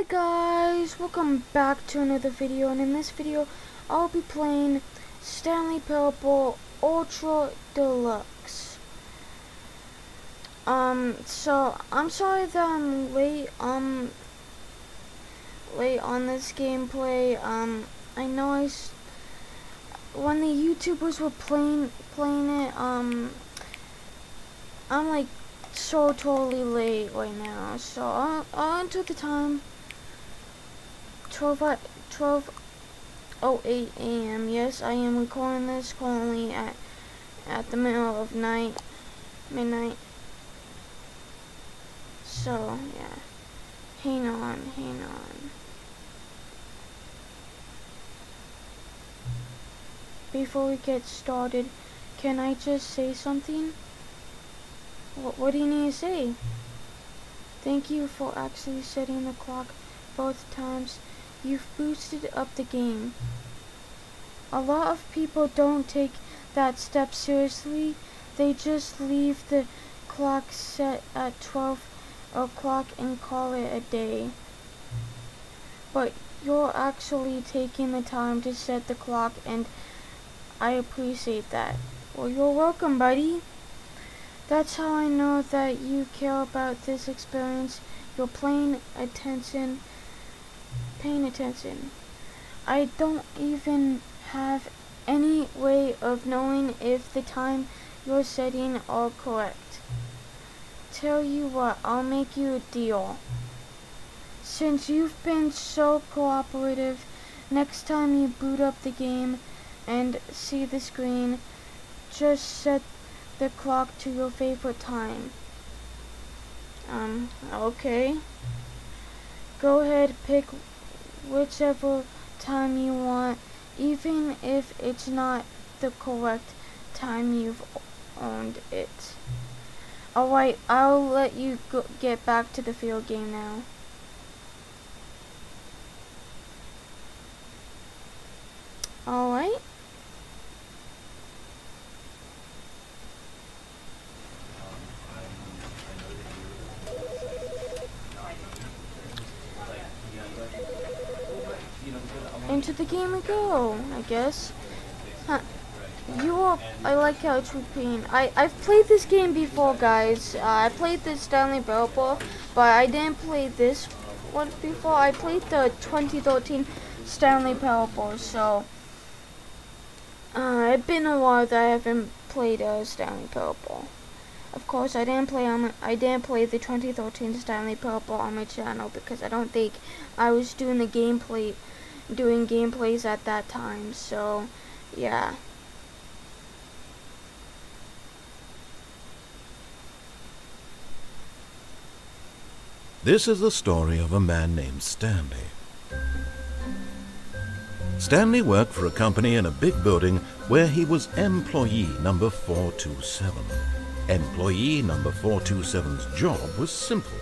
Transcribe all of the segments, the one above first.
guys, welcome back to another video, and in this video I'll be playing Stanley Parable Ultra Deluxe. So I'm sorry that I'm late on this gameplay. I know when the YouTubers were playing it, I'm like so totally late right now, so I'll enter the time 12:08 a.m. Yes, I am recording this currently at the middle of midnight. So yeah, hang on. Before we get started, can I just say something? What do you need to say? Thank you for actually setting the clock both times. You've boosted up the game. A lot of people don't take that step seriously. They just leave the clock set at 12 o'clock and call it a day. But you're actually taking the time to set the clock, and I appreciate that. Well, you're welcome, buddy. That's how I know that you care about this experience. You're paying attention. I don't even have any way of knowing if the time you're setting are correct. Tell you what, I'll make you a deal. Since you've been so cooperative, next time you boot up the game and see the screen, just set the clock to your favorite time. Okay. Go ahead, pick whichever time you want, even if it's not the correct time you've owned it. Alright, I'll let you get back to the field game now. Alright. Into the game we go, I guess. Huh. I like how it's repeating. I've played this game before, guys. I played the Stanley Parable, but I didn't play this one before. I played the 2013 Stanley Parable, so it's been a while that I haven't played Stanley Parable. Of course, I didn't play the 2013 Stanley Parable on my channel because I don't think I was doing gameplays at that time, so yeah. This is the story of a man named Stanley. Stanley worked for a company in a big building where he was employee number 427. Employee number 427's job was simple.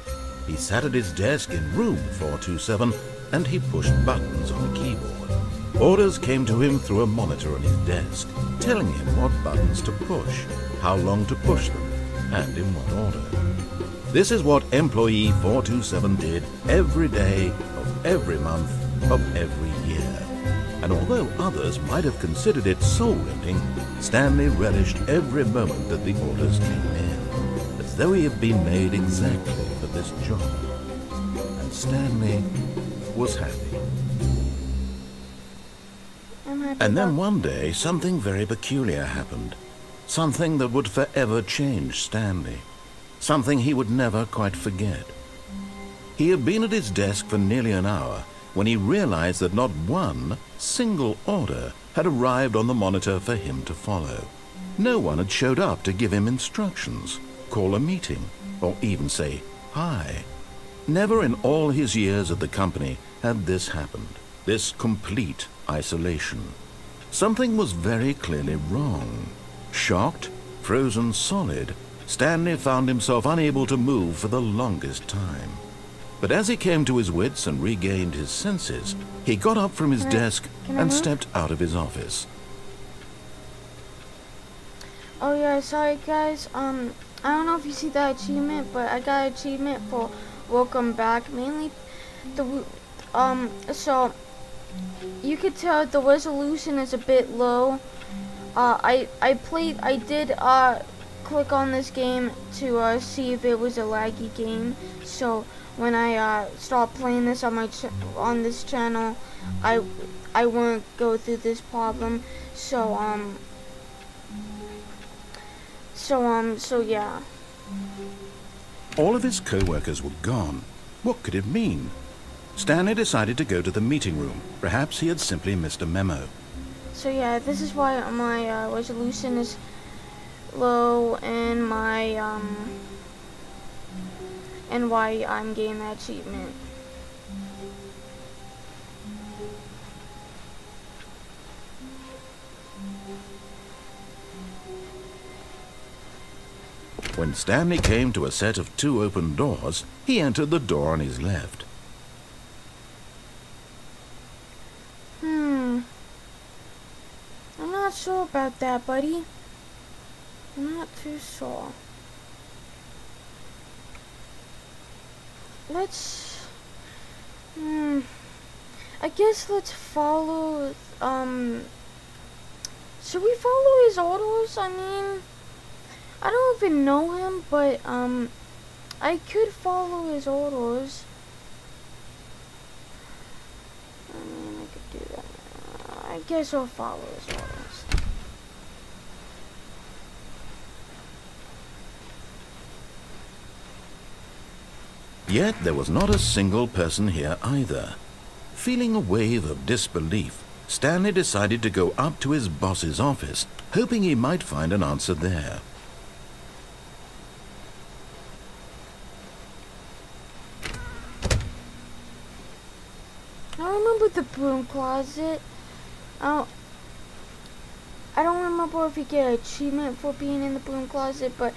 He sat at his desk in room 427 and he pushed buttons on the keyboard. Orders came to him through a monitor on his desk, telling him what buttons to push, how long to push them, and in what order. This is what employee 427 did every day of every month of every year. And although others might have considered it soul-rending, Stanley relished every moment that the orders came in, as though he had been made exactly for this job. And Stanley was happy. And then one day, something very peculiar happened. Something that would forever change Stanley. Something he would never quite forget. He had been at his desk for nearly an hour when he realized that not one single order had arrived on the monitor for him to follow. No one had showed up to give him instructions, call a meeting, or even say hi. Never in all his years at the company had this happened, this complete isolation. Something was very clearly wrong. Shocked, frozen solid, Stanley found himself unable to move for the longest time. But as he came to his wits and regained his senses, he got up from his desk and stepped out of his office. Oh yeah, sorry guys, I don't know if you see that achievement, but I got an achievement for welcome back. Mainly So you could tell the resolution is a bit low. I did click on this game to see if it was a laggy game. So when I start playing this on this channel, I won't go through this problem. So yeah. All of his co-workers were gone. What could it mean? Stanley decided to go to the meeting room. Perhaps he had simply missed a memo. So yeah, this is why my resolution is low, and and why I'm getting that achievement. When Stanley came to a set of 2 open doors, he entered the door on his left. I'm not sure about that, buddy. I'm not too sure. Let's... I guess let's follow... Should we follow his orders? I mean... I don't even know him, but, I could follow his orders. I mean, I could do that. I guess I'll follow his orders. Yet there was not a single person here either. Feeling a wave of disbelief, Stanley decided to go up to his boss's office, hoping he might find an answer there. I remember the broom closet. I don't remember if you get an achievement for being in the broom closet, but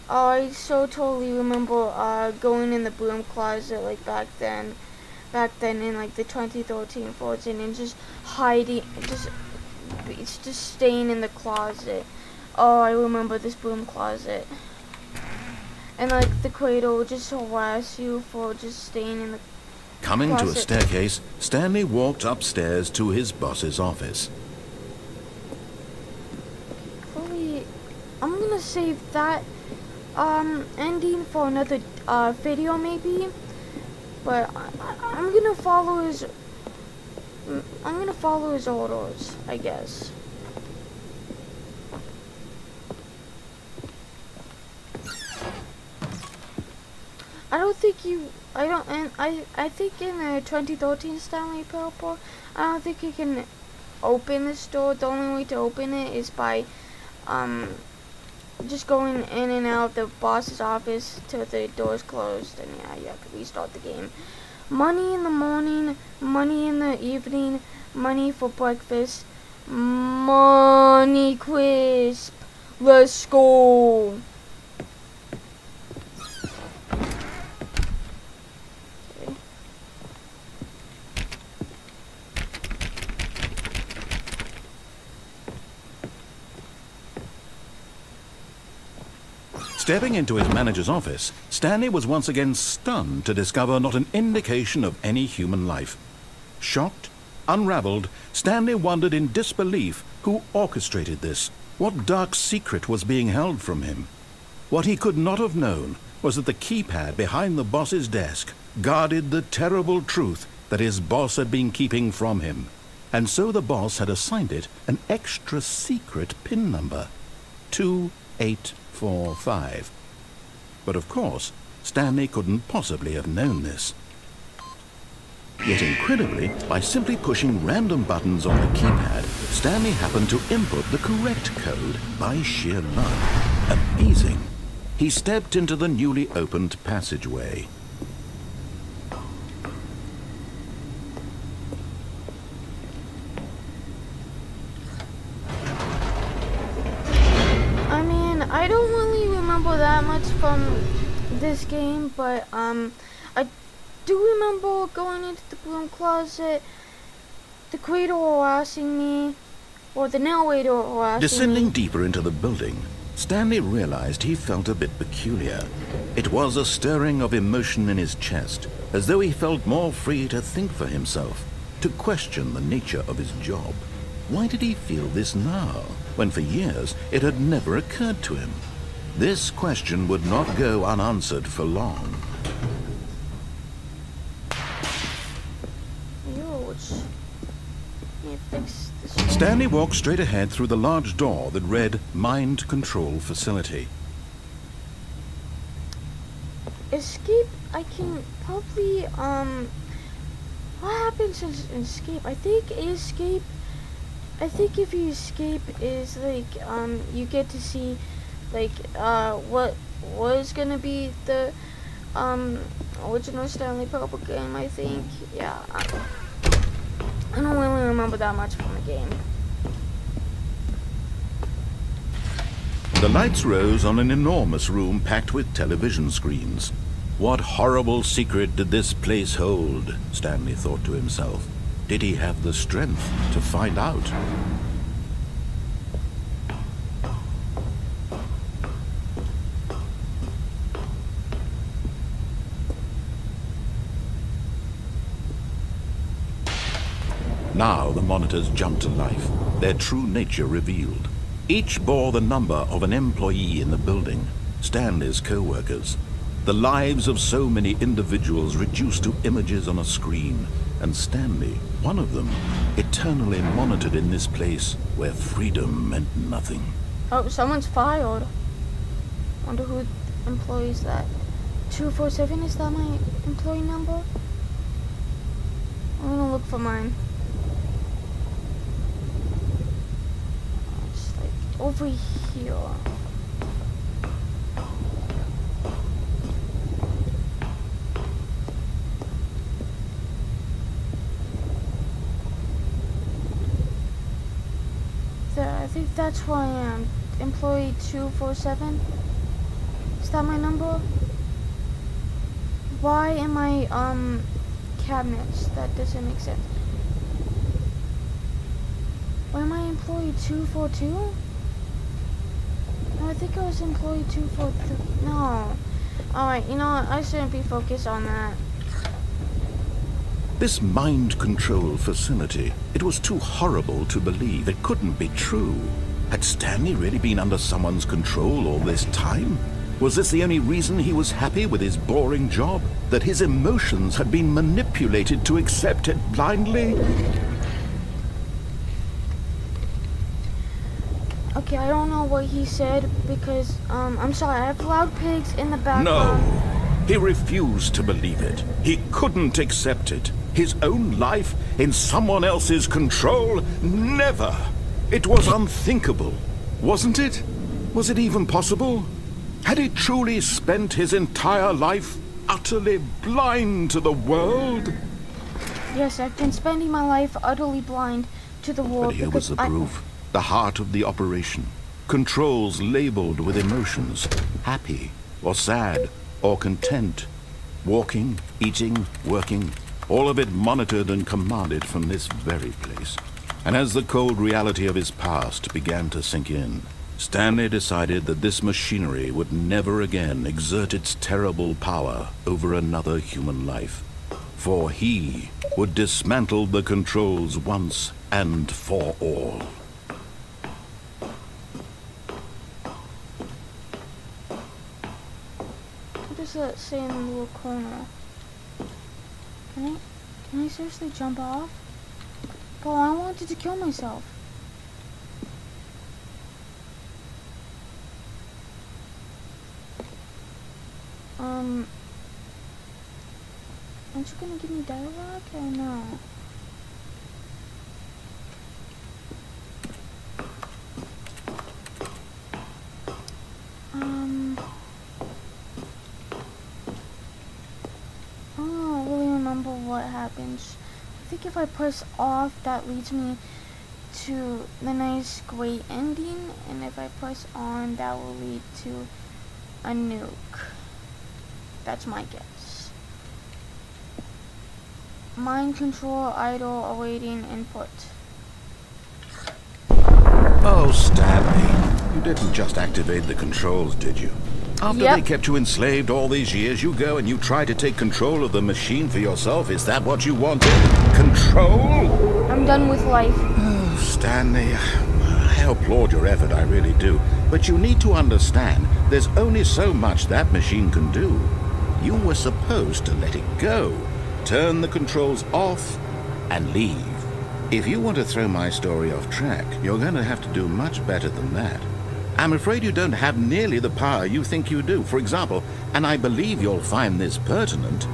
I so totally remember going in the broom closet like back then in like the 2013 Fortune, and just hiding, just staying in the closet. Oh, I remember this broom closet. And like the cradle would just harass you for just staying in the Coming closet. to a staircase, Stanley walked upstairs to his boss's office. Probably, I'm gonna save that ending for another video maybe, but I'm gonna follow his orders, I guess. I think in the 2013 Stanley Parable, I don't think you can open this door. The only way to open it is by just going in and out of the boss's office till the door's closed, and yeah, you have to restart the game. Money in the morning, money in the evening, money for breakfast, money crisp. Let's go. Stepping into his manager's office, Stanley was once again stunned to discover not an indication of any human life. Shocked, unraveled, Stanley wondered in disbelief who orchestrated this. What dark secret was being held from him? What he could not have known was that the keypad behind the boss's desk guarded the terrible truth that his boss had been keeping from him. And so the boss had assigned it an extra secret PIN number. 2845. But of course, Stanley couldn't possibly have known this. Yet incredibly, by simply pushing random buttons on the keypad, Stanley happened to input the correct code by sheer luck. Amazing. He stepped into the newly opened passageway. I don't really remember that much from this game, but I do remember going into the broom closet, the cradle harassing me, or the narrator harassing me. Descending deeper into the building, Stanley realized he felt a bit peculiar. It was a stirring of emotion in his chest, as though he felt more free to think for himself, to question the nature of his job. Why did he feel this now, when for years it had never occurred to him? This question would not go unanswered for long. Stanley walked straight ahead through the large door that read Mind Control Facility. Escape, I can probably, what happens in escape? I think if you escape is like, you get to see, like, what was gonna be the, original Stanley Parable game, I think. Yeah, I don't really remember that much from the game. The lights rose on an enormous room packed with television screens. What horrible secret did this place hold? Stanley thought to himself. Did he have the strength to find out? Now the monitors jumped to life, their true nature revealed. Each bore the number of an employee in the building, Stanley's co-workers. The lives of so many individuals reduced to images on a screen, and Stanley, one of them, eternally monitored in this place where freedom meant nothing. Oh, someone's fired. Wonder who employs that. 247, is that my employee number? I'm gonna look for mine. Over here. There, I think that's where I am. Employee 247. Is that my number? Why am I cabinets? That doesn't make sense. Why am I employee 242? I think I was employee 243. No. Alright, you know what? I shouldn't be focused on that. This mind control facility, it was too horrible to believe. It couldn't be true. Had Stanley really been under someone's control all this time? Was this the only reason he was happy with his boring job? That his emotions had been manipulated to accept it blindly? Okay, I don't know what he said because, I'm sorry, I have loud pigs in the background. No, he refused to believe it. He couldn't accept it. His own life in someone else's control? Never! It was unthinkable, wasn't it? Was it even possible? Had he truly spent his entire life utterly blind to the world? Yes, I've been spending my life utterly blind to the world. But here was the proof. The heart of the operation. Controls labeled with emotions. Happy, or sad, or content. Walking, eating, working. All of it monitored and commanded from this very place. And as the cold reality of his past began to sink in, Stanley decided that this machinery would never again exert its terrible power over another human life. For he would dismantle the controls once and for all. What does that say in the little corner? Can I seriously jump off? But I wanted to kill myself. Aren't you gonna give me dialogue or no? I don't really remember what happens. I think if I press off, that leads me to the nice great ending, and if I press on, that will lead to a nuke. That's my guess. Mind control idle awaiting input. Oh, Stanley. You didn't just activate the controls, did you? After they kept you enslaved all these years, you go and you try to take control of the machine for yourself. Is that what you wanted? Control? I'm done with life. Oh, Stanley, I applaud your effort, I really do. But you need to understand, there's only so much that machine can do. You were supposed to let it go, turn the controls off, and leave. If you want to throw my story off track, you're going to have to do much better than that. I'm afraid you don't have nearly the power you think you do. For example, and I believe you'll find this pertinent,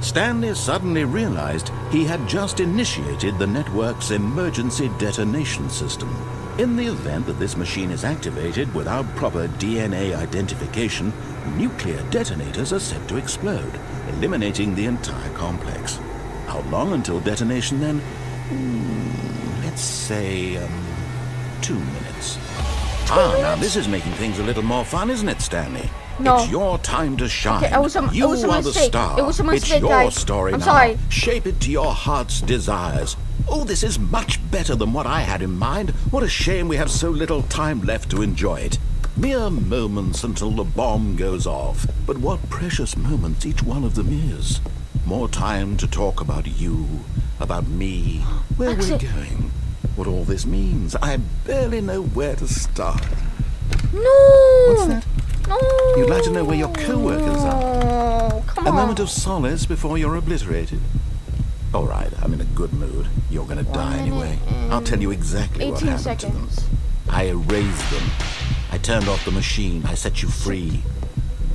Stanley suddenly realized he had just initiated the network's emergency detonation system. In the event that this machine is activated without proper DNA identification, nuclear detonators are set to explode, eliminating the entire complex. How long until detonation then? Let's say, 2 minutes. Now this is making things a little more fun, isn't it, Stanley? No. It's your time to shine. Okay, it was a the mistake. star. It was a mistake, It's your guys. story I'm now. sorry. Shape it to your heart's desires. Oh, this is much better than what I had in mind. What a shame we have so little time left to enjoy it. Mere moments until the bomb goes off. But what precious moments each one of them is. More time to talk about you, about me, where we're going, what all this means. I barely know where to start. No! What's that? No! You'd like to know where your co-workers are? Oh, come A on. moment of solace before you're obliterated. All right, I'm in a good mood. You're going to die anyway. I'll tell you exactly what 18 happened to them. seconds. I erased them. I turned off the machine. I set you free.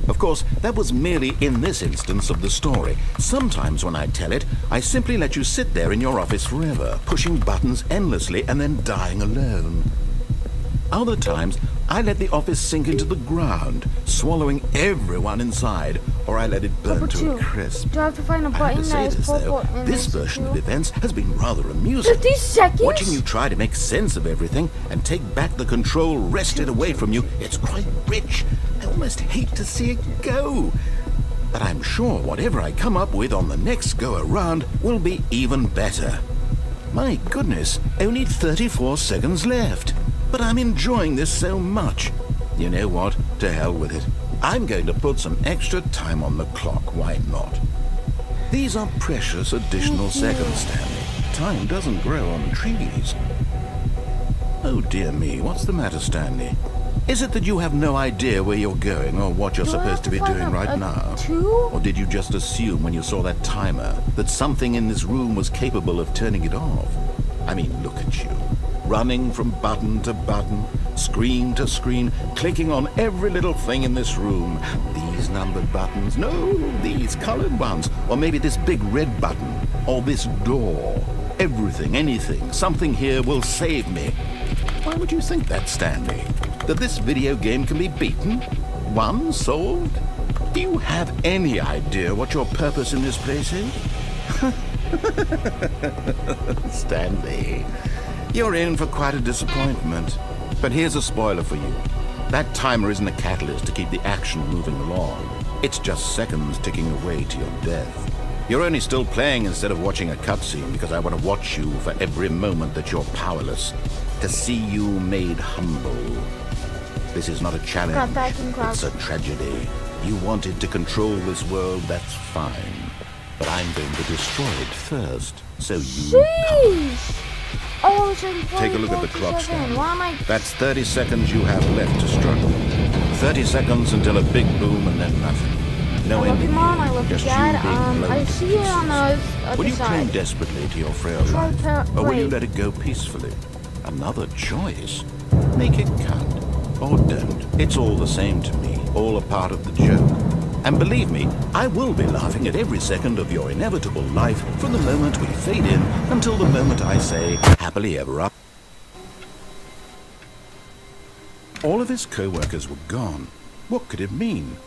Of course, that was merely in this instance of the story. Sometimes when I tell it, I simply let you sit there in your office forever, pushing buttons endlessly and then dying alone. Other times, I let the office sink into the ground, swallowing everyone inside, or I let it burn to a crisp. Do I have to find a I have button to say that is this, purple though, and this it's version blue? of events has been rather amusing. 50 seconds? Watching you try to make sense of everything and take back the control wrested away from you, it's quite rich. I almost hate to see it go. But I'm sure whatever I come up with on the next go-around will be even better. My goodness, only 34 seconds left. But I'm enjoying this so much. You know what? To hell with it. I'm going to put some extra time on the clock. Why not? These are precious additional seconds, Stanley. Time doesn't grow on trees. Oh dear me, what's the matter, Stanley? Is it that you have no idea where you're going or what you're supposed to be doing right now? Or did you just assume when you saw that timer that something in this room was capable of turning it off? I mean, look at you. Running from button to button, screen to screen, clicking on every little thing in this room. These numbered buttons, no, these colored ones. Or maybe this big red button, or this door. Everything, anything, something here will save me. Why would you think that, Stanley? That this video game can be beaten? Won? Solved? Do you have any idea what your purpose in this place is? Stanley, you're in for quite a disappointment. But here's a spoiler for you. That timer isn't a catalyst to keep the action moving along. It's just seconds ticking away to your death. You're only still playing instead of watching a cutscene because I want to watch you for every moment that you're powerless. To see you made humble. This is not a challenge. It's a tragedy. You wanted to control this world, that's fine. But I'm going to destroy it first, so you Oh, take a look at the clock, Stanley. That's 30 seconds you have left to struggle. 30 seconds until a big boom and then nothing. No ending. Mom, I love you, Dad. I see it on the other side. Will you cling desperately to your frail life, or will you let it go peacefully? Another choice. Make it count, or don't. It's all the same to me, all a part of the joke. And believe me, I will be laughing at every second of your inevitable life from the moment we fade in until the moment I say, happily ever after. All of his co-workers were gone. What could it mean?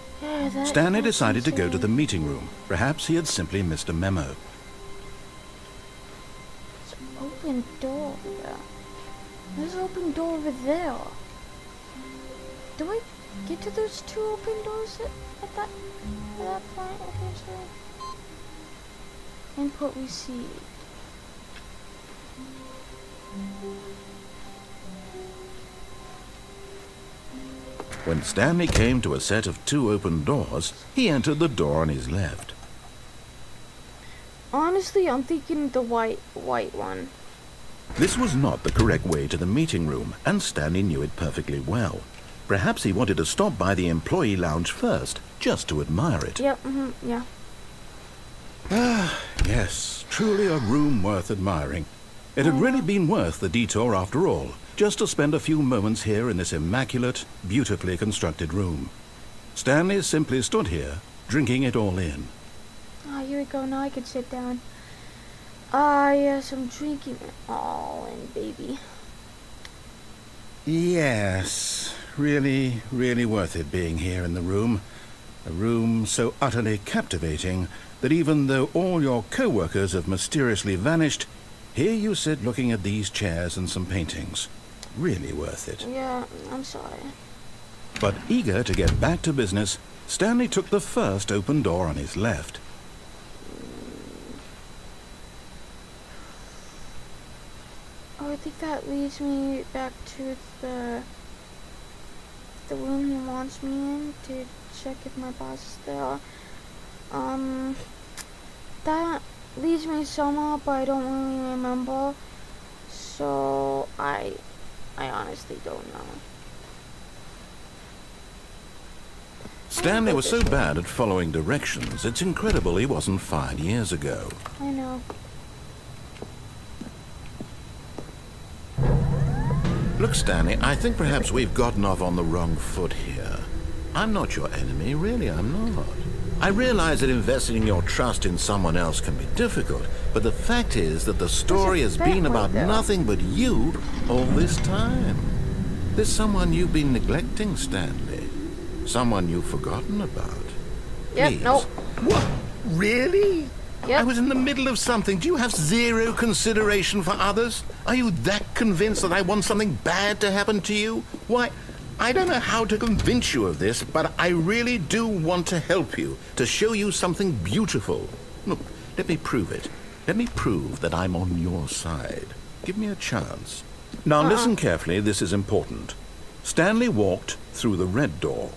Stanley decided to go to the meeting room. Perhaps he had simply missed a memo. There's an open door over there. There's an open door over there. Do I get to those two open doors at that point? Okay, so input received. When Stanley came to a set of 2 open doors, he entered the door on his left. Honestly, I'm thinking the white one. This was not the correct way to the meeting room, and Stanley knew it perfectly well. Perhaps he wanted to stop by the employee lounge first, just to admire it. Yep, yeah. Ah, yes, truly a room worth admiring. It had really been worth the detour after all, just to spend a few moments here in this immaculate, beautifully constructed room. Stanley simply stood here, drinking it all in. Ah, here we go, now I can sit down. Ah, yes, I'm drinking it all in, baby. Yes, really, really worth it being here in the room. A room so utterly captivating that even though all your co-workers have mysteriously vanished, here you sit looking at these chairs and some paintings. Really worth it. Yeah, I'm sorry. But eager to get back to business, Stanley took the first open door on his left. Oh, I think that leads me back to the room he wants me in to check if my boss is there. That leads me somewhere, but I don't really remember. So I honestly don't know. Stanley was so bad at following directions, it's incredible he wasn't fired years ago. I know. Look, Stanley, I think perhaps we've gotten off on the wrong foot here. I'm not your enemy, really, I'm not. I realize that investing your trust in someone else can be difficult, but the fact is that the story has been about nothing but you all this time. There's someone you've been neglecting, Stanley. Someone you've forgotten about. Yep, Please. nope. What? Really? Yep. I was in the middle of something. Do you have zero consideration for others? Are you that convinced that I want something bad to happen to you? Why, I don't know how to convince you of this, but I really do want to help you, to show you something beautiful. Look, let me prove it. Let me prove that I'm on your side. Give me a chance. Now listen carefully, this is important. Stanley walked through the red door.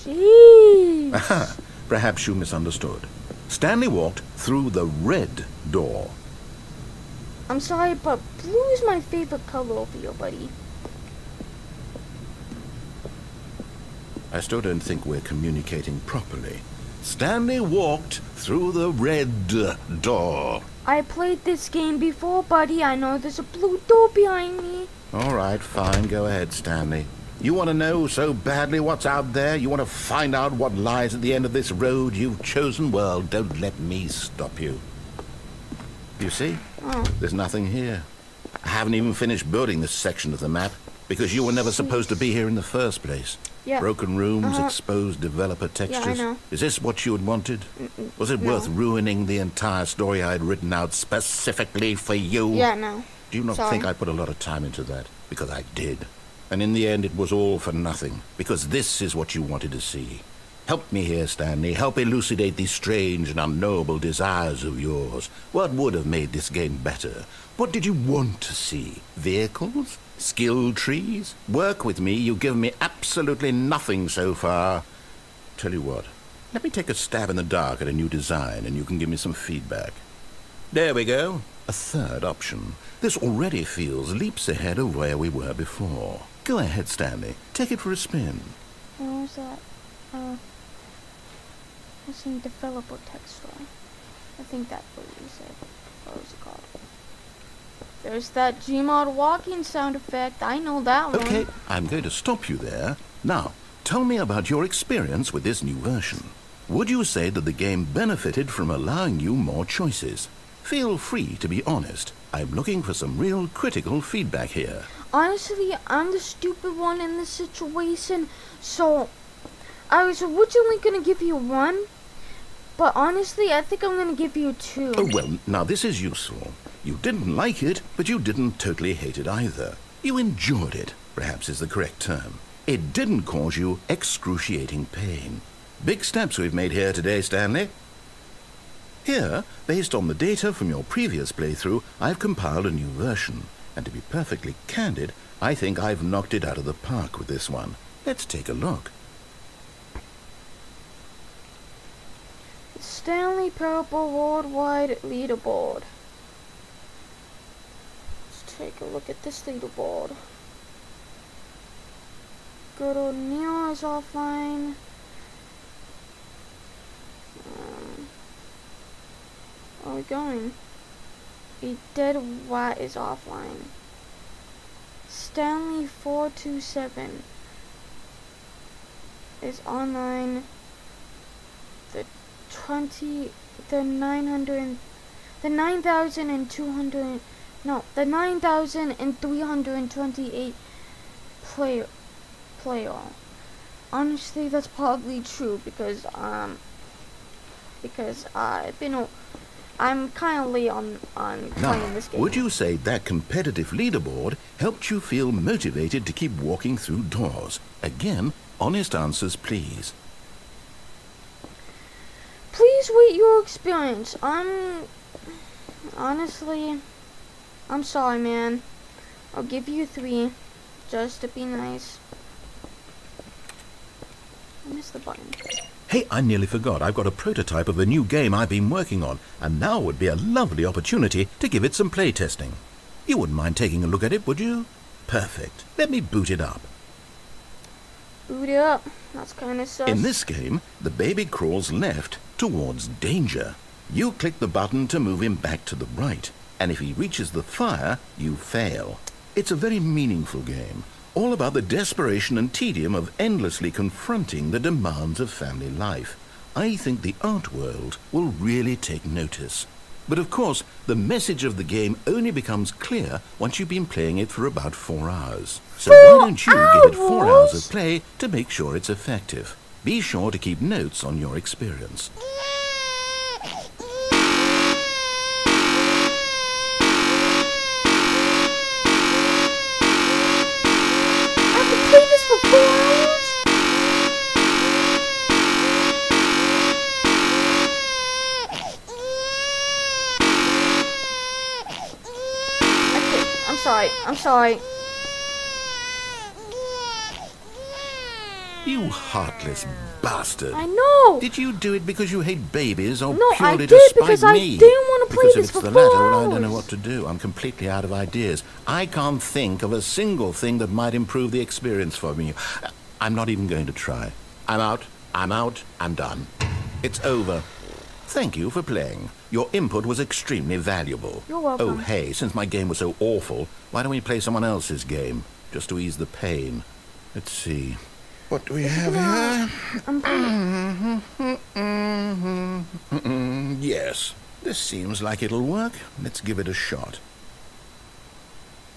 Jeez. Aha, perhaps you misunderstood. Stanley walked through the red door. I'm sorry, but blue is my favorite color over here, buddy. I still don't think we're communicating properly. Stanley walked through the red door. I played this game before, buddy. I know there's a blue door behind me. All right, fine. Go ahead, Stanley. You want to know so badly what's out there? You want to find out what lies at the end of this road you've chosen? Well, don't let me stop you. You see? There's nothing here. I haven't even finished building this section of the map because you were never supposed to be here in the first place. Yeah. Broken rooms, exposed developer textures. Yeah, I know. Is this what you had wanted? Was it worth ruining the entire story I had written out specifically for you? Yeah, no. Do you not think I put a lot of time into that? Because I did. And in the end, it was all for nothing. Because this is what you wanted to see. Help me here, Stanley. Help elucidate these strange and unknowable desires of yours. What would have made this game better? What did you want to see? Vehicles? Skill trees? Work with me. You've given me absolutely nothing so far. Tell you what. Let me take a stab in the dark at a new design, and you can give me some feedback. There we go. A third option. This already feels leaps ahead of where we were before. Go ahead, Stanley. Take it for a spin. What was that? It's in developer text, right? I think that's what you said. What was it called? There's that Gmod walking sound effect. I know that one. Okay, I'm going to stop you there. Now, tell me about your experience with this new version. Would you say that the game benefited from allowing you more choices? Feel free to be honest. I'm looking for some real critical feedback here. Honestly, I'm the stupid one in this situation, so I was originally going to give you 1, but honestly, I think I'm going to give you 2. Oh, well, now this is useful. You didn't like it, but you didn't totally hate it either. You enjoyed it, perhaps is the correct term. It didn't cause you excruciating pain. Big steps we've made here today, Stanley. Here, based on the data from your previous playthrough, I've compiled a new version. And to be perfectly candid, I think I've knocked it out of the park with this one. Let's take a look. Stanley Purple Worldwide Leaderboard. Let's take a look at this leaderboard. Good old Neil is offline. Where are we going? A Dead White is offline. Stanley 427 is online. The 9,328 player. Honestly, that's probably true because I'm kind of late on playing this game. Would you say that competitive leaderboard helped you feel motivated to keep walking through doors? Again, honest answers, please. Please rate your experience. Honestly, I'm sorry, man. I'll give you 3, just to be nice. I missed the button. Hey, I nearly forgot. I've got a prototype of a new game I've been working on, and now would be a lovely opportunity to give it some play testing. You wouldn't mind taking a look at it, would you? Perfect. Let me boot it up. Boot it up. That's kind of sus. In this game, the baby crawls left towards danger. You click the button to move him back to the right, and if he reaches the fire, you fail. It's a very meaningful game, all about the desperation and tedium of endlessly confronting the demands of family life. I think the art world will really take notice. But of course, the message of the game only becomes clear once you've been playing it for about 4 hours. So why don't you give it 4 hours of play to make sure it's effective? Be sure to keep notes on your experience. I'm sorry. You heartless bastard. I know. Did you do it because you hate babies or No, purely I to did spite because me? I didn't want to play Because this if for it's the 4 latter, well, I hours. don't know what to do. I'm completely out of ideas. I can't think of a single thing that might improve the experience for me. I'm not even going to try. I'm out. I'm done. It's over. Thank you for playing. Your input was extremely valuable. You're welcome. Oh, hey, since my game was so awful, why don't we play someone else's game? Just to ease the pain. Let's see. What do we have here? Yes, this seems like it'll work. Let's give it a shot.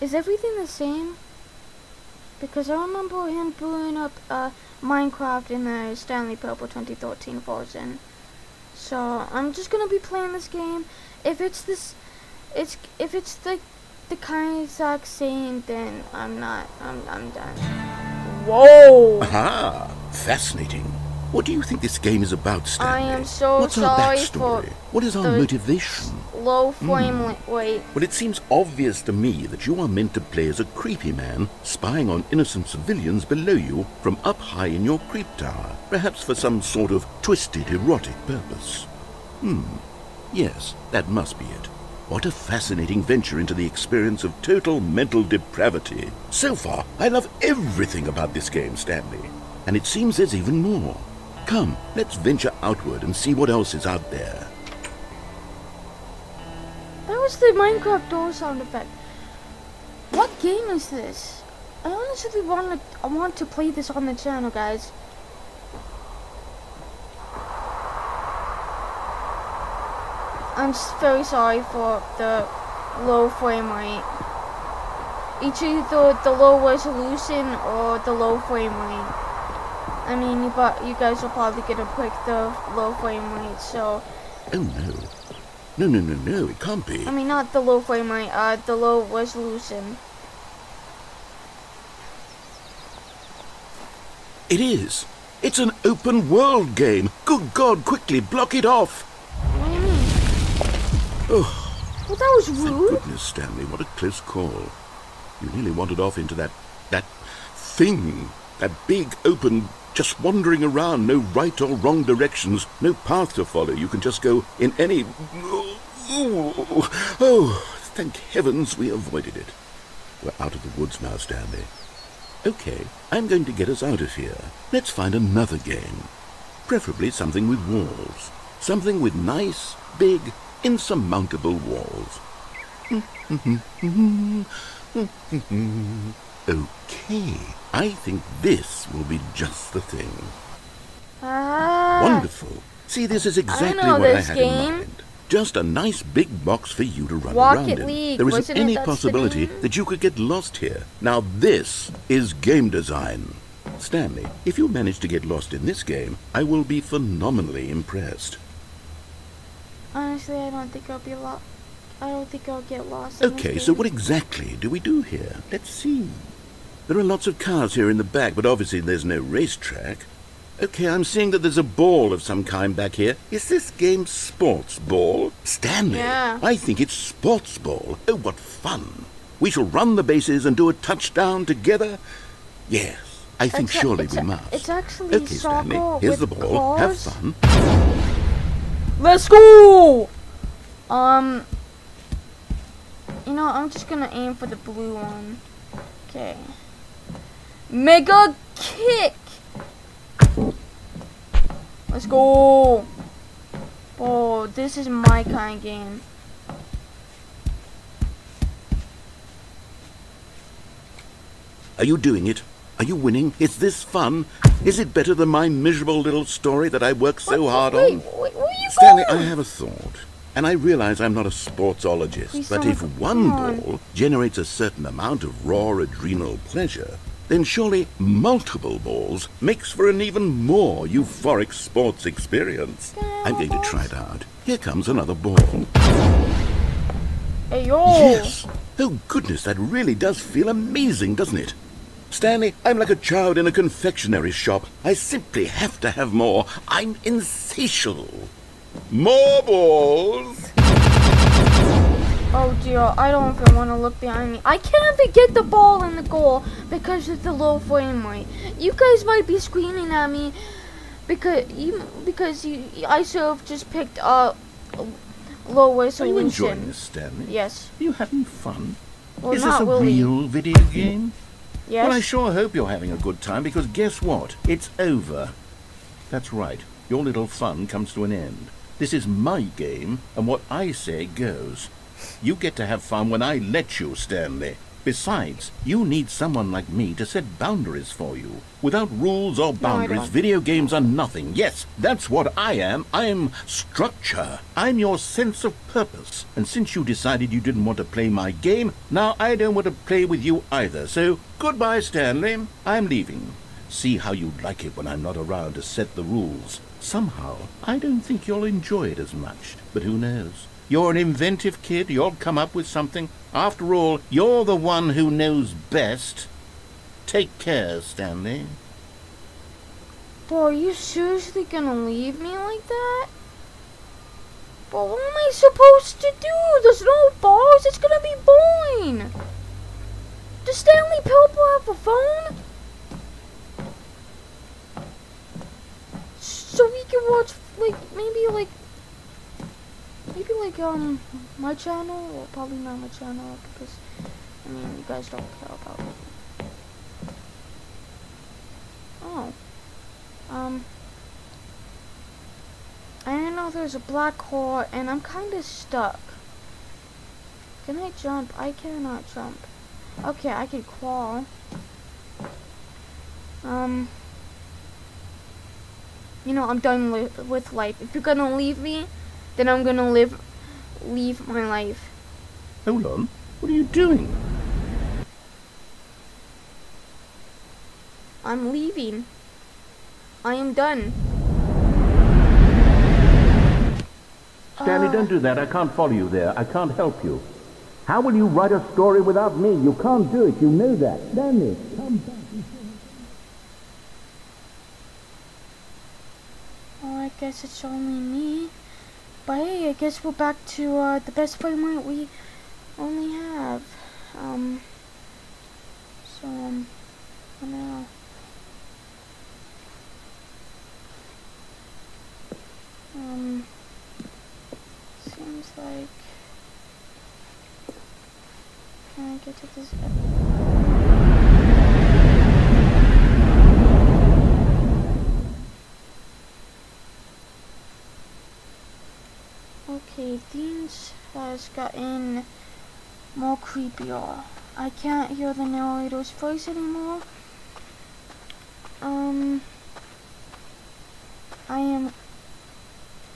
Is everything the same? Because I remember him booting up Minecraft in the Stanley Purple 2013 version. So I'm just gonna be playing this game. If it's the kind of exact same, then I'm done. Whoa! Aha! Fascinating. What do you think this game is about, Stanley? I am so What's sorry our backstory? for What is our the motivation? low frame rate. Well, it seems obvious to me that you are meant to play as a creepy man, spying on innocent civilians below you from up high in your creep tower, perhaps for some sort of twisted, erotic purpose. Yes, that must be it. What a fascinating venture into the experience of total mental depravity. So far, I love everything about this game, Stanley. And it seems there's even more. Come, let's venture outward and see what else is out there. That was the Minecraft door sound effect. What game is this? I honestly want to play this on the channel, guys. I'm very sorry for the low frame rate. It's either the low resolution or the low frame rate. I mean, you guys are probably gonna pick the low frame rate, so. Oh no. No, it can't be. I mean, not the low frame rate, the low resolution. It is. It's an open world game. Good God, quickly block it off. What do you mean? Oh, Well, that was Thank rude. goodness, Stanley, what a close call. You nearly wandered off into that thing. That big, open, just wandering around, no right or wrong directions, no path to follow. You can just go in any... Oh, thank heavens we avoided it. We're out of the woods now, Stanley. Okay, I'm going to get us out of here. Let's find another game. Preferably something with walls. Something with nice, big, insurmountable walls. Okay, I think this will be just the thing. Wonderful. See, this is exactly what I had in mind. Just a nice big box for you to run around in. There isn't any possibility that you could get lost here. Now this is game design. Stanley, if you manage to get lost in this game, I will be phenomenally impressed. Honestly, I don't think I'll be lost. I don't think I'll get lost. Okay, so what exactly do we do here? Let's see. There are lots of cars here in the back, but obviously there's no racetrack. Okay, I'm seeing that there's a ball of some kind back here. Is this game sports ball? Stanley, yeah. I think it's sports ball. Oh, what fun. We shall run the bases and do a touchdown together. Yes, I think surely we must. It's actually okay, Stanley, here's the ball. Cars. Have fun. Let's go! You know, I'm just gonna aim for the blue one. Okay. Mega kick! Let's go! Oh, this is my kind of game. Are you doing it? Are you winning? Is this fun? Is it better than my miserable little story that I worked so hard on? Wait, where are you Stanley, going? I have a thought. And I realize I'm not a sportsologist, but if one ball generates a certain amount of raw adrenal pleasure, then surely multiple balls makes for an even more euphoric sports experience. I'm going to try it out. Here comes another ball. Hey, yo! Yes! Oh goodness, that really does feel amazing, doesn't it? Stanley, I'm like a child in a confectionery shop. I simply have to have more. I'm insatiable. More balls! Oh dear, I don't even want to look behind me. I can't even get the ball in the goal because of the low frame rate. You guys might be screaming at me because I sort of just picked up low resolution. Are you enjoying this, Stanley? Yes. Are you having fun? Well, Is this a real video game? Yes. Well, I sure hope you're having a good time, because guess what? It's over. That's right. Your little fun comes to an end. This is my game, and what I say goes. You get to have fun when I let you, Stanley. Besides, you need someone like me to set boundaries for you. Without rules or boundaries, video games are nothing. Yes, that's what I am. I'm structure. I'm your sense of purpose. And since you decided you didn't want to play my game, now I don't want to play with you either. So, goodbye, Stanley. I'm leaving. See how you'd like it when I'm not around to set the rules. Somehow, I don't think you'll enjoy it as much. But who knows? You're an inventive kid. You'll come up with something. After all, you're the one who knows best. Take care, Stanley. Boy, are you seriously gonna leave me like that? But what am I supposed to do? There's no balls. It's gonna be boring. Does Stanley Pilpo have a phone? So we can watch, maybe my channel? Well, probably not my channel, because, I mean, you guys don't care about it. Oh. I didn't know there's a black hole, and I'm kind of stuck. Can I jump? I cannot jump. Okay, I can crawl. You know, I'm done with life. If you're gonna leave me, then I'm gonna leave my life. Hold on. What are you doing? I'm leaving. I am done. Stanley, don't do that. I can't follow you there. I can't help you. How will you write a story without me? You can't do it. You know that. Stanley, come back. Oh, I guess it's only me. But hey, I guess we're back to the best frame rate we only have. For now. Seems like, can I get to this? Okay, things has gotten more creepier. I can't hear the narrator's voice anymore. I am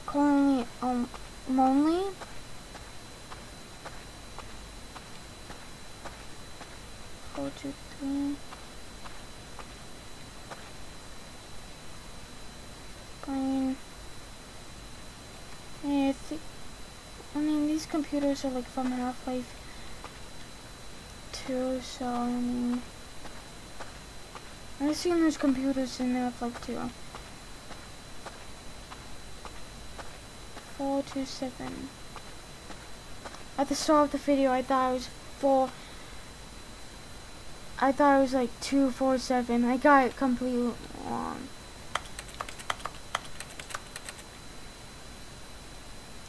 currently lonely. Go to 3. Green. Yeah, I mean, these computers are like from Half-Life 2, so I mean, I've seen those computers in Half-Life 2. 427. At the start of the video, I thought it was I thought it was like 247. I got it completely wrong.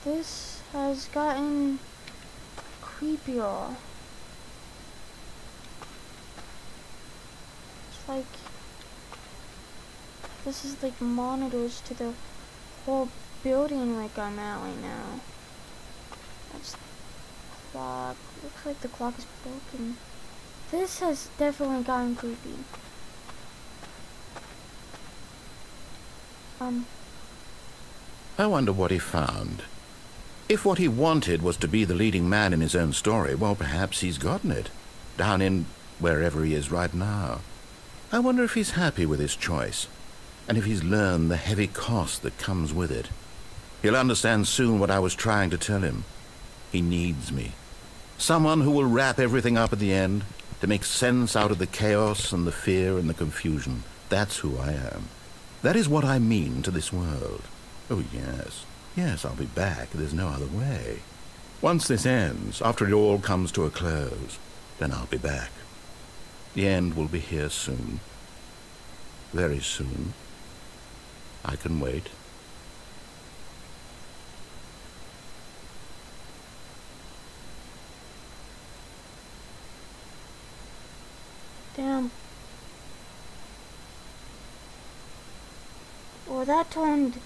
This has gotten creepier. It's like, this is like monitors to the whole building like I'm at right now. That's the clock. Looks like the clock is broken. This has definitely gotten creepy. I wonder what he found. If what he wanted was to be the leading man in his own story, well, perhaps he's gotten it. Down in wherever he is right now. I wonder if he's happy with his choice, and if he's learned the heavy cost that comes with it. He'll understand soon what I was trying to tell him. He needs me. Someone who will wrap everything up at the end, to make sense out of the chaos and the fear and the confusion. That's who I am. That is what I mean to this world. Oh, yes. Yes, I'll be back. There's no other way. Once this ends, after it all comes to a close, then I'll be back. The end will be here soon. Very soon. I can wait. Damn. Well, that turned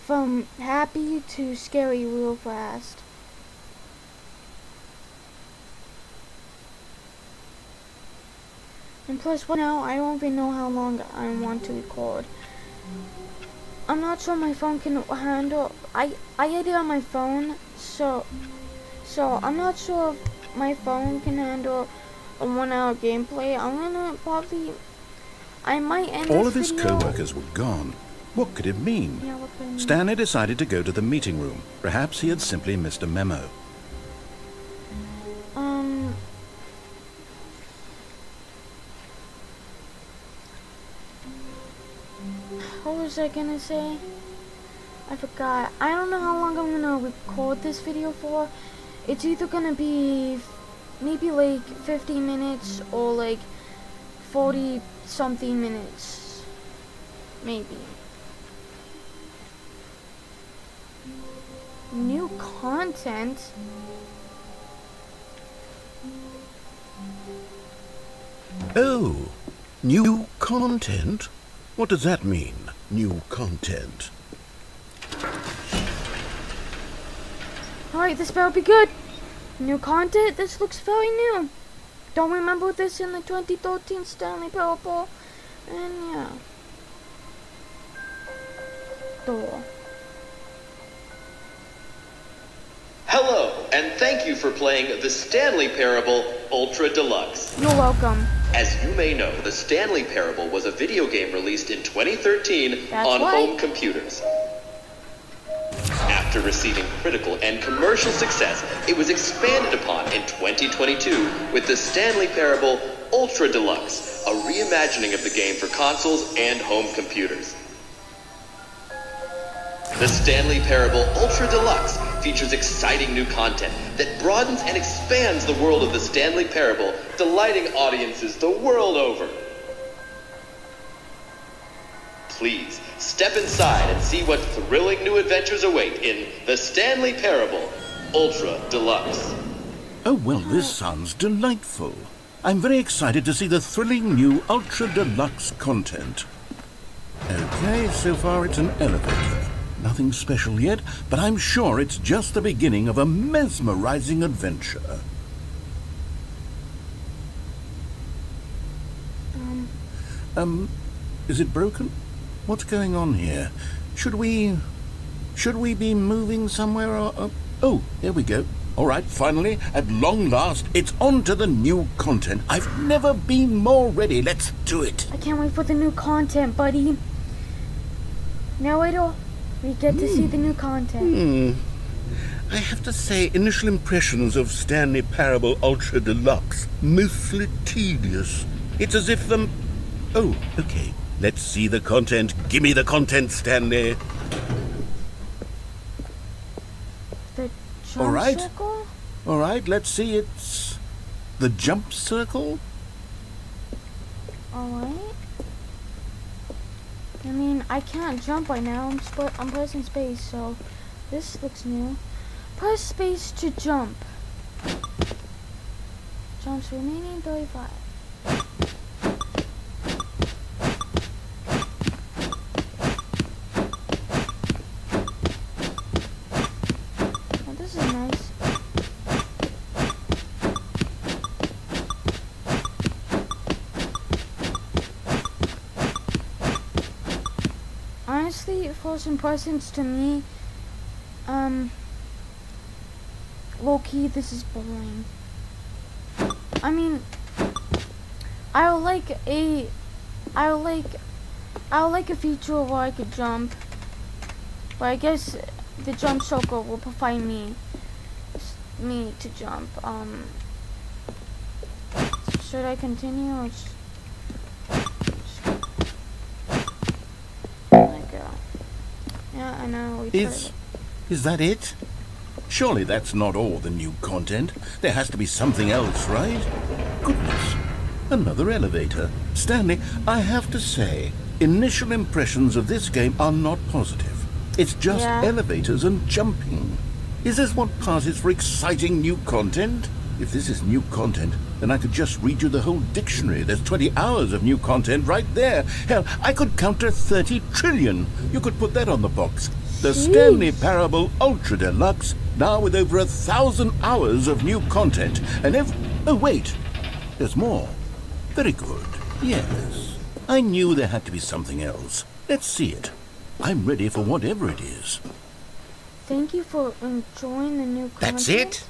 from happy to scary real fast. And plus, now I don't even know how long I want to record. I'm not sure my phone can handle. I edit on my phone, so I'm not sure if my phone can handle a 1 hour gameplay. I'm gonna probably, I might end All this of his video. co-workers were gone. What could it mean? Yeah, what could it mean? Stanley decided to go to the meeting room. Perhaps he had simply missed a memo. What was I gonna say? I forgot. I don't know how long I'm gonna record this video for. It's either gonna be maybe like 50 minutes or like 40 something minutes. Maybe. New content? Oh, new content? What does that mean, new content? Alright, this better be good. New content? This looks very new. Don't remember this in the 2013 Stanley Parable. And yeah. Door. Hello, and thank you for playing the Stanley Parable Ultra Deluxe. You're welcome. As you may know, the Stanley Parable was a video game released in 2013 That's on right. home computers. After receiving critical and commercial success, it was expanded upon in 2022 with the Stanley Parable Ultra Deluxe, a reimagining of the game for consoles and home computers. The Stanley Parable Ultra Deluxe features exciting new content that broadens and expands the world of the Stanley Parable, delighting audiences the world over. Please, step inside and see what thrilling new adventures await in The Stanley Parable Ultra Deluxe. Oh, well, this sounds delightful. I'm very excited to see the thrilling new Ultra Deluxe content. Okay, so far it's an elevator. Nothing special yet, but I'm sure it's just the beginning of a mesmerizing adventure. Is it broken? What's going on here? Should we be moving somewhere or... Oh, here we go. All right, finally, at long last, it's on to the new content. I've never been more ready. Let's do it. I can't wait for the new content, buddy. Now we get to see the new content. I have to say, initial impressions of Stanley Parable Ultra Deluxe, mostly tedious. It's as if the... Oh, okay. Let's see the content. Give me the content, Stanley. The jump circle? All right, let's see. It's the jump circle. All right. I mean, I can't jump right now. I'm pressing space, so this looks new. Press space to jump. Jumps remaining 35. Oh, this is nice. Honestly, first impressions to me, low-key, this is boring. I mean, I would like a feature where I could jump, but I guess the jump circle will provide me to jump. Should I continue or just yeah, I know. Is that it? Surely that's not all the new content. There has to be something else, right? Goodness, another elevator. Stanley, I have to say, initial impressions of this game are not positive. It's just elevators and jumping. Is this what passes for exciting new content? If this is new content, then I could just read you the whole dictionary. There's 20 hours of new content right there. Hell, I could count to 30 trillion. You could put that on the box. The Stanley Parable Ultra Deluxe, now with over 1,000 hours of new content. And oh, wait. There's more. Very good. Yes. I knew there had to be something else. Let's see it. I'm ready for whatever it is. Thank you for enjoying the new content. That's it?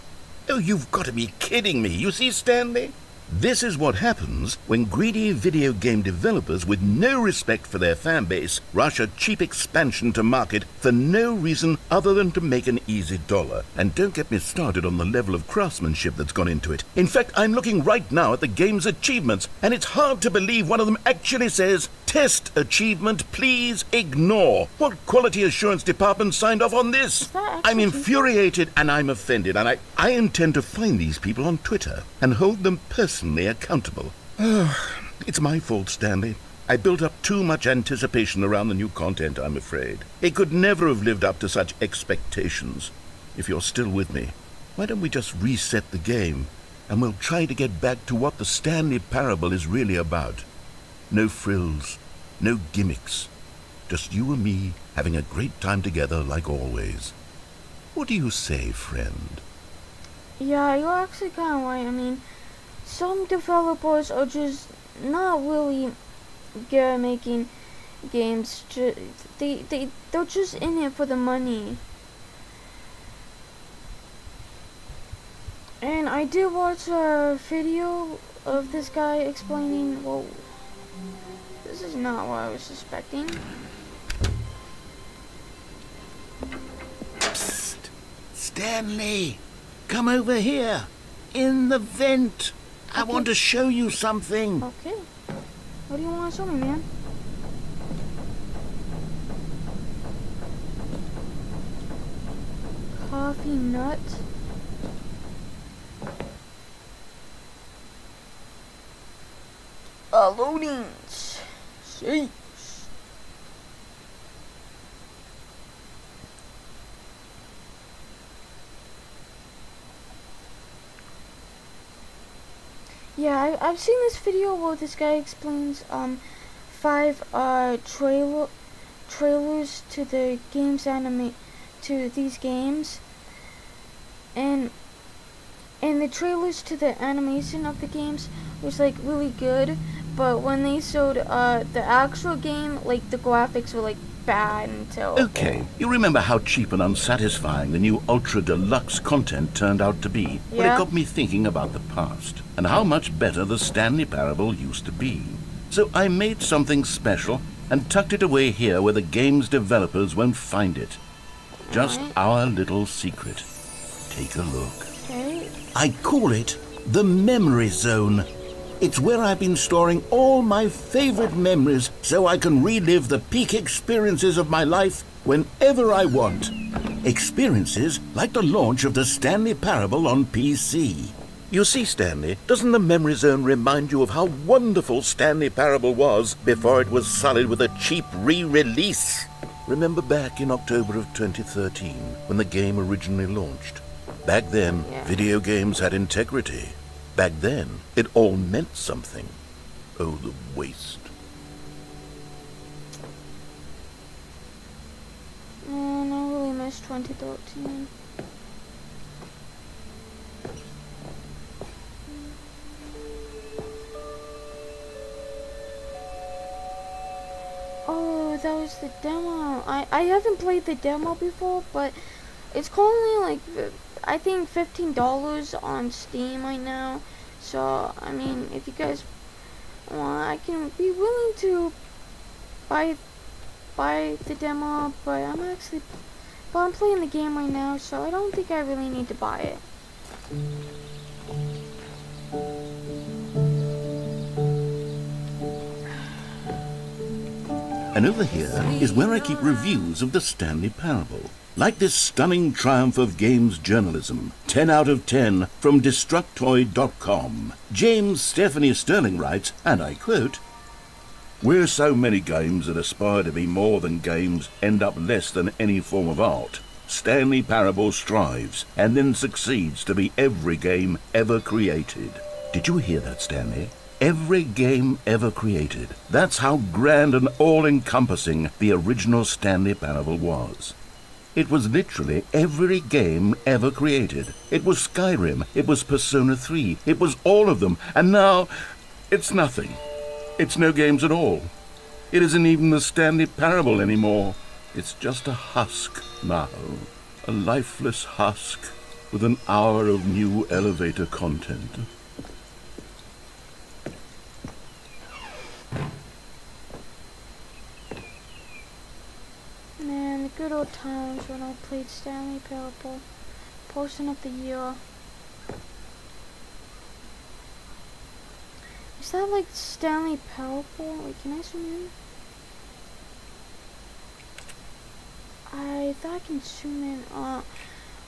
Oh, you've got to be kidding me. You see, Stanley? This is what happens when greedy video game developers with no respect for their fan base rush a cheap expansion to market for no reason other than to make an easy dollar. And don't get me started on the level of craftsmanship that's gone into it. In fact, I'm looking right now at the game's achievements, and it's hard to believe one of them actually says, "Test achievement, please ignore." What quality assurance department signed off on this? I'm infuriated and I'm offended, and I intend to find these people on Twitter and hold them personally accountable. It's my fault, Stanley. I built up too much anticipation around the new content, I'm afraid. It could never have lived up to such expectations. If you're still with me, why don't we just reset the game, and we'll try to get back to what the Stanley Parable is really about. No frills, no gimmicks. Just you and me having a great time together like always. What do you say, friend? Yeah, you're actually kind of right. I mean, some developers are just not really good at making games. They're just in it for the money. And I did watch a video of this guy explaining, well, this is not what I was suspecting. Psst! Stanley! Come over here! In the vent! I want to show you something! Okay. What do you want to show me, man? coffee nut. Loadings. Six. Yeah, I've seen this video where this guy explains 5 trailers to the games to these games, and the trailers to the animation of the games was like really good, but when they showed the actual game, like the graphics were like bad and terrible. Okay, you remember how cheap and unsatisfying the new Ultra Deluxe content turned out to be? Yeah. Well, it got me thinking about the past and how much better the Stanley Parable used to be. So I made something special and tucked it away here where the game's developers won't find it. Just our little secret. Take a look. Okay. I call it the Memory Zone. It's where I've been storing all my favorite memories so I can relive the peak experiences of my life whenever I want. Experiences like the launch of the Stanley Parable on PC. You see, Stanley, doesn't the Memory Zone remind you of how wonderful Stanley Parable was before it was sullied with a cheap re-release? Remember back in October of 2013 when the game originally launched? Back then, video games had integrity. Back then, it all meant something. Oh, the waste. Man, I really miss 2013. Oh, that was the demo. I haven't played the demo before, but it's currently like, I think $15 on Steam right now. So, I mean, if you guys want, I can be willing to buy the demo, but I'm playing the game right now, so I don't think I really need to buy it. And over here is where I keep reviews of the Stanley Parable. Like this stunning triumph of games journalism, 10 out of 10 from Destructoid.com. James Stephanie Sterling writes, and I quote, "Where so many games that aspire to be more than games end up less than any form of art, Stanley Parable strives and then succeeds to be every game ever created." Did you hear that, Stanley? Every game ever created. That's how grand and all-encompassing the original Stanley Parable was. It was literally every game ever created. It was Skyrim, it was Persona 3, it was all of them, and now it's nothing. It's no games at all. It isn't even the Stanley Parable anymore. It's just a husk now. A lifeless husk with an hour of new elevator content. Man, the good old times when I played Stanley Parable. Person of the year. Is that like Stanley Parable? Wait, can I zoom in? I thought I can zoom in.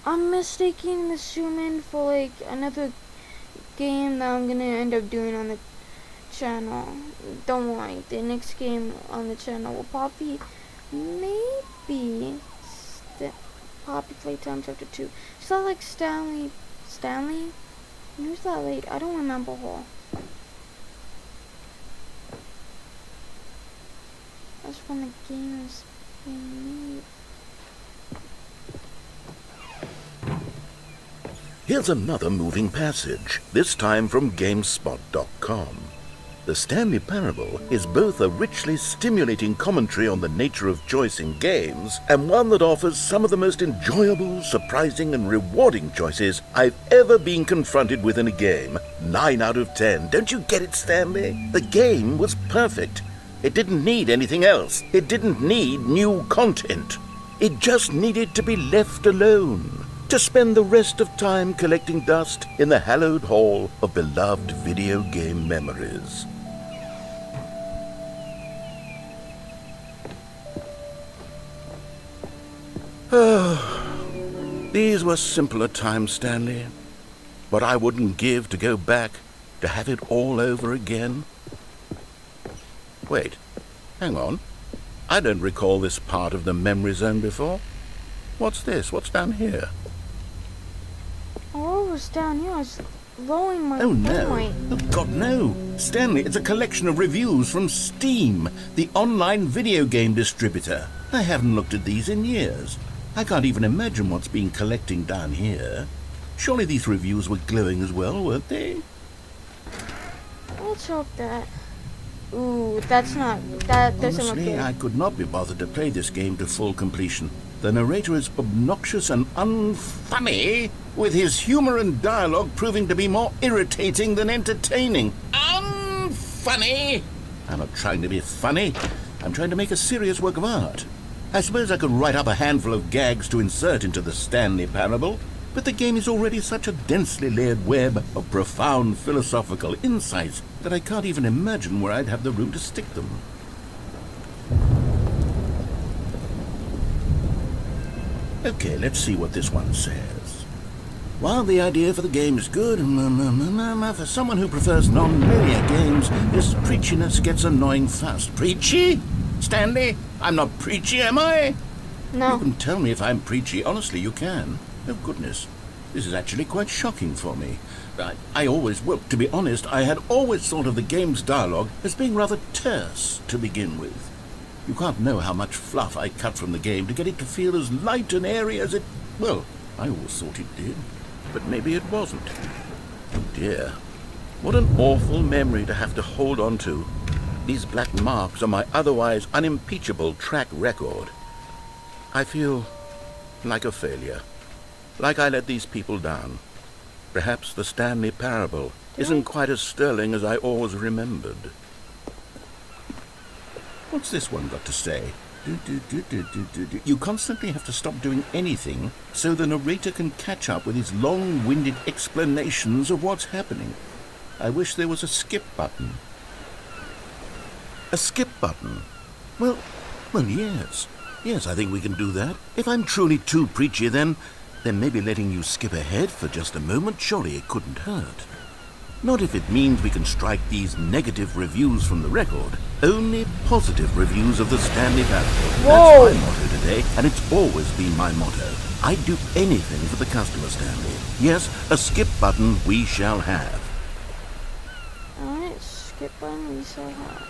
I'm mistaking the zoom in for like another game that I'm gonna end up doing on the channel. Don't worry, the next game on the channel will probably maybe Poppy Playtime Chapter 2. Is that like Stanley? Who's that lady? I don't remember her. That's when the game is being made. Here's another moving passage, this time from GameSpot.com. The Stanley Parable is both a richly stimulating commentary on the nature of choice in games and one that offers some of the most enjoyable, surprising, and rewarding choices I've ever been confronted with in a game. 9 out of 10. Don't you get it, Stanley? The game was perfect. It didn't need anything else. It didn't need new content. It just needed to be left alone, to spend the rest of time collecting dust in the hallowed hall of beloved video game memories. These were simpler times, Stanley. What I wouldn't give to go back, to have it all over again. Wait, hang on. I don't recall this part of the memory zone before. What's this? What's down here? Oh, what was down here? I was rolling my Oh, no. point. Oh, God, no. Stanley, it's a collection of reviews from Steam, the online video game distributor. I haven't looked at these in years. I can't even imagine what's been collecting down here. Surely these reviews were glowing as well, weren't they? Let's hope that. Ooh, that doesn't look Honestly, good. I could not be bothered to play this game to full completion. The narrator is obnoxious and unfunny, with his humour and dialogue proving to be more irritating than entertaining. Unfunny! I'm not trying to be funny. I'm trying to make a serious work of art. I suppose I could write up a handful of gags to insert into the Stanley Parable, but the game is already such a densely layered web of profound philosophical insights that I can't even imagine where I'd have the room to stick them. Okay, let's see what this one says. While the idea for the game is good, for someone who prefers non-linear games, this preachiness gets annoying fast. Preachy? Stanley? I'm not preachy, am I? No. You can tell me if I'm preachy. Honestly, you can. Oh, goodness. This is actually quite shocking for me. Well, to be honest, I had always thought of the game's dialogue as being rather terse to begin with. You can't know how much fluff I cut from the game to get it to feel as light and airy as it... Well, I always thought it did, but maybe it wasn't. Oh, dear. What an awful memory to have to hold on to. These black marks on my otherwise unimpeachable track record. I feel like a failure. Like I let these people down. Perhaps the Stanley Parable isn't quite as sterling as I always remembered. What's this one got to say? You constantly have to stop doing anything so the narrator can catch up with his long-winded explanations of what's happening. I wish there was a skip button. A skip button? Well, yes. Yes, I think we can do that. If I'm truly too preachy, then maybe letting you skip ahead for just a moment, surely it couldn't hurt. Not if it means we can strike these negative reviews from the record. Only positive reviews of the Stanley Parable. Whoa. That's my motto today, and it's always been my motto. I'd do anything for the customer, Stanley. Yes, a skip button we shall have. Alright, skip button we shall have.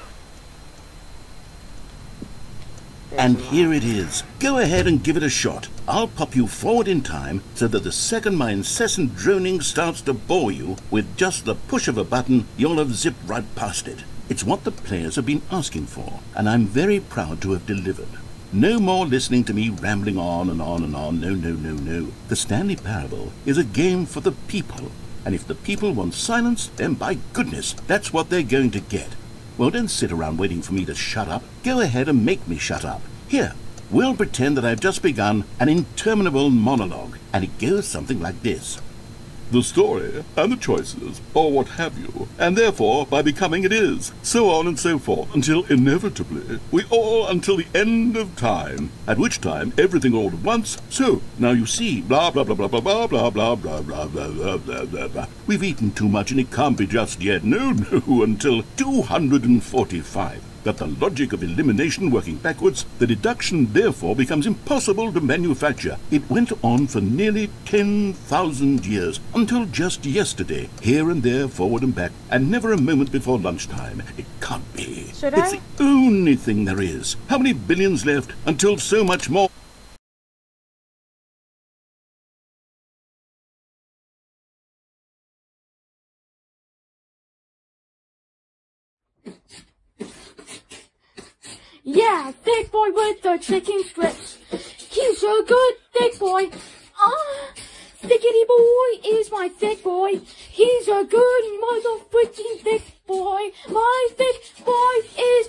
And here it is. Go ahead and give it a shot. I'll pop you forward in time so that the second my incessant droning starts to bore you, with just the push of a button, you'll have zipped right past it. It's what the players have been asking for, and I'm very proud to have delivered. No more listening to me rambling on and on and on. No. The Stanley Parable is a game for the people, and if the people want silence, then by goodness, that's what they're going to get. Well, don't sit around waiting for me to shut up. Go ahead and make me shut up. Here, we'll pretend that I've just begun an interminable monologue, and it goes something like this. The story, and the choices, or what have you, and therefore, by becoming it is, so on and so forth, until inevitably, we all until the end of time, at which time everything all at once, so, now you see, blah, blah, blah, blah, blah, blah, blah, blah, blah, blah, blah, blah, blah, blah, blah. We've eaten too much and it can't be just yet, no, until 245. That the logic of elimination working backwards, the deduction therefore becomes impossible to manufacture. It went on for nearly 10,000 years, until just yesterday, here and there, forward and back, and never a moment before lunchtime. It can't be. It's the only thing there is. How many billions left until so much more? Yeah, thick boy with the chicken strips. He's a good thick boy. Thickety boy is my thick boy. He's a good motherfucking thick boy. My thick boy is